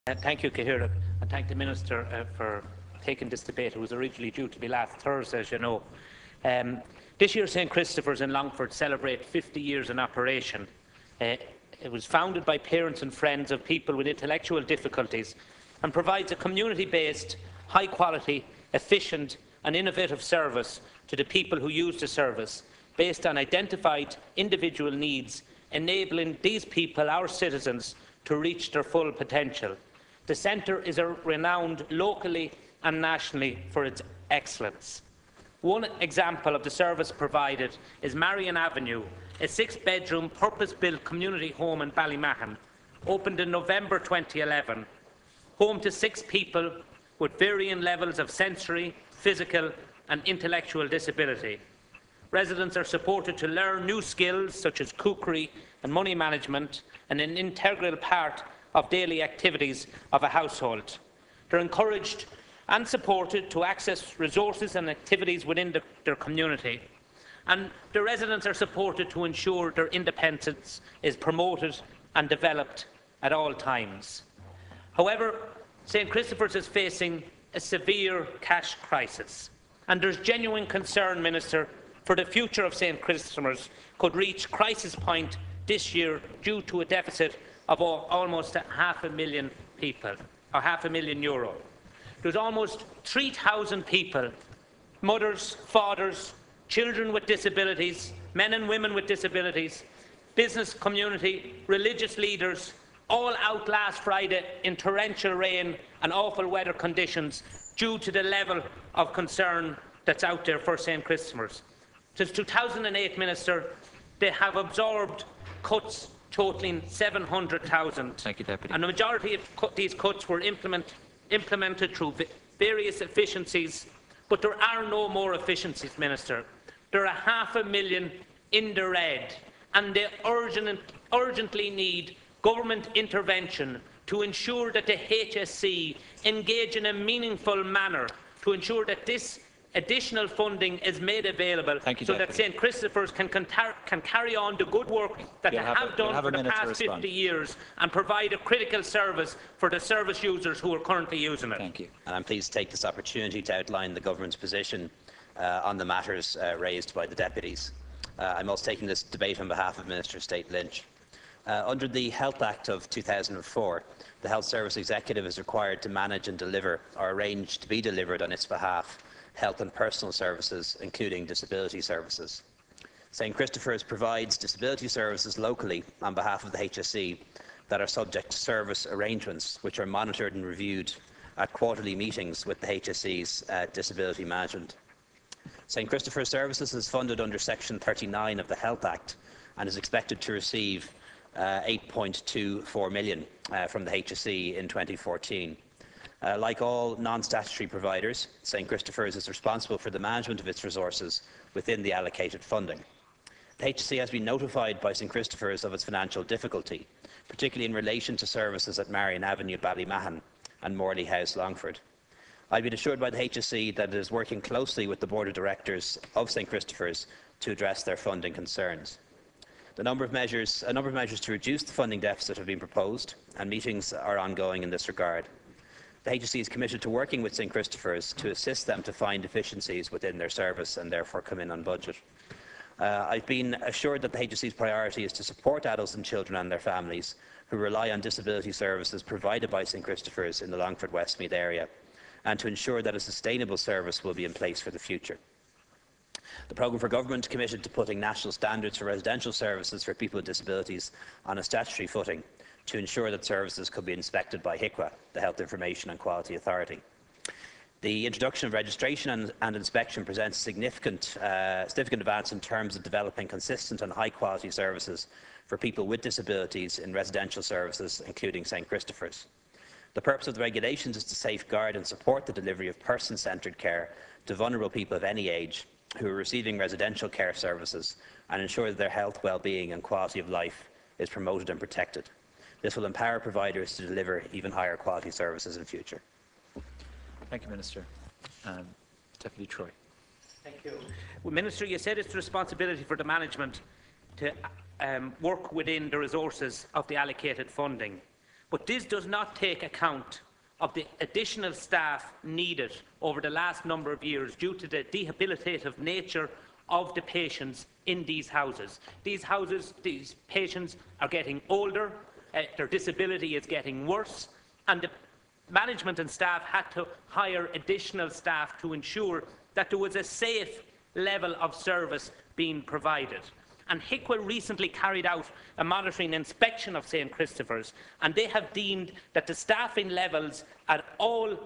Thank you, Cahir, and thank the Minister for taking this debate. It was originally due to be last Thursday, as you know. This year, St Christopher's in Longford celebrate 50 years in operation. It was founded by parents and friends of people with intellectual difficulties and provides a community-based, high-quality, efficient and innovative service to the people who use the service, based on identified individual needs, enabling these people, our citizens, to reach their full potential. The centre is renowned locally and nationally for its excellence. One example of the service provided is Marion Avenue, a 6-bedroom purpose-built community home in Ballymahon, opened in November 2011, home to 6 people with varying levels of sensory, physical and intellectual disability. Residents are supported to learn new skills such as cookery and money management, and an integral part of daily activities of a household. They are encouraged and supported to access resources and activities within their community, and the residents are supported to ensure their independence is promoted and developed at all times. However, St Christopher's is facing a severe cash crisis, and there is genuine concern, Minister, for the future of St Christopher's could reach crisis point this year due to a deficit of almost €500,000 people, or €500,000. There's almost 3,000 people, mothers, fathers, children with disabilities, men and women with disabilities, business community, religious leaders, all out last Friday in torrential rain and awful weather conditions due to the level of concern that's out there for St Christopher's. Since 2008, Minister, they have absorbed cuts totalling 700,000. Thank you, Deputy. And the majority of these cuts were implemented through various efficiencies, but there are no more efficiencies, Minister. There are 500,000 in the red, and they urgently need government intervention to ensure that the HSC engage in a meaningful manner to ensure that this additional funding is made available so that St Christopher's can carry on the good work that they have done for the past 50 years and provide a critical service for the service users who are currently using it. Thank you. And I'm pleased to take this opportunity to outline the Government's position on the matters raised by the deputies. I'm also taking this debate on behalf of Minister State Lynch. Under the Health Act of 2004, the Health Service Executive is required to manage and deliver, or arrange to be delivered on its behalf, health and personal services, including disability services. St Christopher's provides disability services locally on behalf of the HSE that are subject to service arrangements, which are monitored and reviewed at quarterly meetings with the HSE's Disability Management. St Christopher's Services is funded under Section 39 of the Health Act and is expected to receive €8.24 million from the HSE in 2014. Like all non-statutory providers, St Christopher's is responsible for the management of its resources within the allocated funding. The HSE has been notified by St Christopher's of its financial difficulty, particularly in relation to services at Marion Avenue, Ballymahon and Morley House, Longford. I've been assured by the HSE that it is working closely with the Board of Directors of St Christopher's to address their funding concerns. A number of measures to reduce the funding deficit have been proposed, and meetings are ongoing in this regard. The HSE is committed to working with St Christopher's to assist them to find efficiencies within their service and therefore come in on budget. I've been assured that the HSE's priority is to support adults and children and their families who rely on disability services provided by St Christopher's in the Longford-Westmeath area, and to ensure that a sustainable service will be in place for the future. The Programme for Government committed to putting national standards for residential services for people with disabilities on a statutory footing to ensure that services could be inspected by HIQA, the Health Information and Quality Authority. The introduction of registration and inspection presents significant advance in terms of developing consistent and high-quality services for people with disabilities in residential services, including St Christopher's. The purpose of the regulations is to safeguard and support the delivery of person-centred care to vulnerable people of any age who are receiving residential care services, and ensure that their health, well-being and quality of life is promoted and protected. This will empower providers to deliver even higher quality services in future. Thank you, Minister. Deputy Troy. Thank you. Well, Minister, you said it's the responsibility for the management to work within the resources of the allocated funding. But this does not take account of the additional staff needed over the last number of years due to the rehabilitative nature of the patients in these houses. These patients are getting older, their disability is getting worse, and the management and staff had to hire additional staff to ensure that there was a safe level of service being provided. And HICWA recently carried out a monitoring inspection of St Christopher's, and they have deemed that the staffing levels at all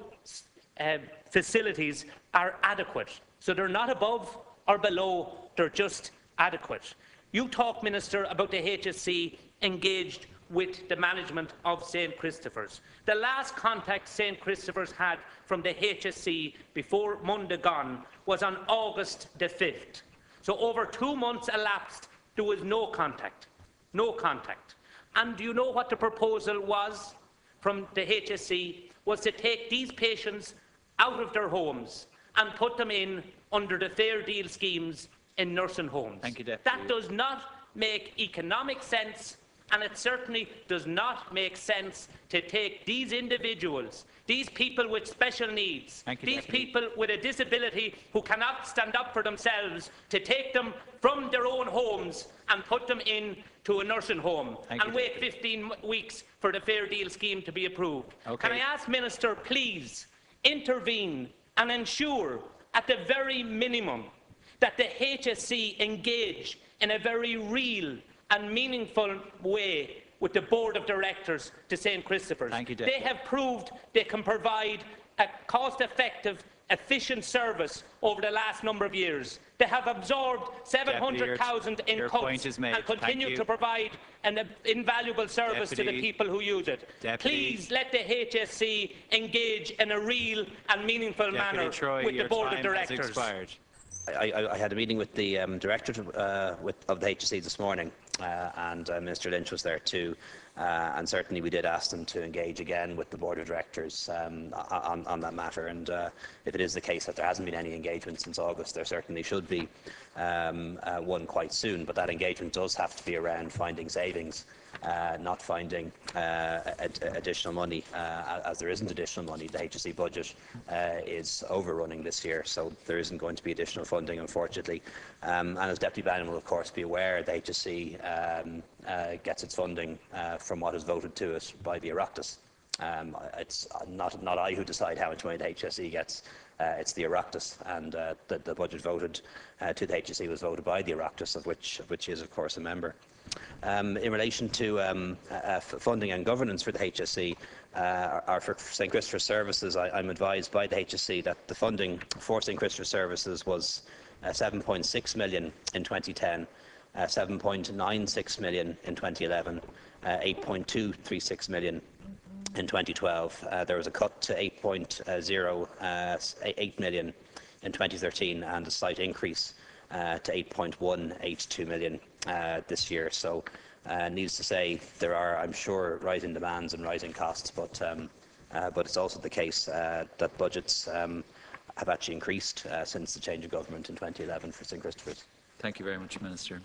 facilities are adequate. So they're not above or below, they're just adequate. You talk, Minister, about the HSC engaged with the management of St Christopher's. The last contact St Christopher's had from the HSC before Monday gone was on August the 5th. So over 2 months elapsed, there was no contact. No contact. And do you know what the proposal was from the HSC? Was to take these patients out of their homes and put them in under the fair deal schemes in nursing homes. Thank you, Deputy. That does not make economic sense, and it certainly does not make sense to take these individuals, these people with special needs, these people with a disability who cannot stand up for themselves, to take them from their own homes and put them into a nursing home and wait 15 weeks for the fair deal scheme to be approved. Can I ask, Minister, please intervene and ensure at the very minimum that the HSC engage in a very real and meaningful way with the Board of Directors to St Christopher's. Thank you, they have proved they can provide a cost-effective, efficient service over the last number of years. They have absorbed 700,000 in cuts and continue to provide an invaluable service to the people who use it. Please let the HSC engage in a real and meaningful manner with the Board of Directors. I had a meeting with the director of the HSC this morning, and Minister Lynch was there too, and certainly we did ask them to engage again with the Board of Directors on that matter, and if it is the case that there hasn't been any engagement since August, there certainly should be one quite soon, but that engagement does have to be around finding savings, not finding additional money, as there isn't additional money. The HSC budget is overrunning this year, so there isn't going to be additional funding, unfortunately. And as Deputy Bannon will, of course, be aware, the HSC gets its funding from what is voted to it by the Oireachtas. It's not I who decide how much money the HSC gets. It's the Oireachtas, and the budget voted to the HSC was voted by the Oireachtas, of which he is, of course, a member. In relation to funding and governance for the HSC, or for St Christopher's Services, I'm advised by the HSC that the funding for St Christopher's Services was 7.6 million in 2010, 7.96 million in 2011, 8.236 million in 2012. There was a cut to 8.08 million in 2013 and a slight increase to 8.182 million this year. So, needless to say, there are, I'm sure, rising demands and rising costs, but it's also the case that budgets have actually increased since the change of government in 2011 for St Christopher's. Thank you very much, Minister.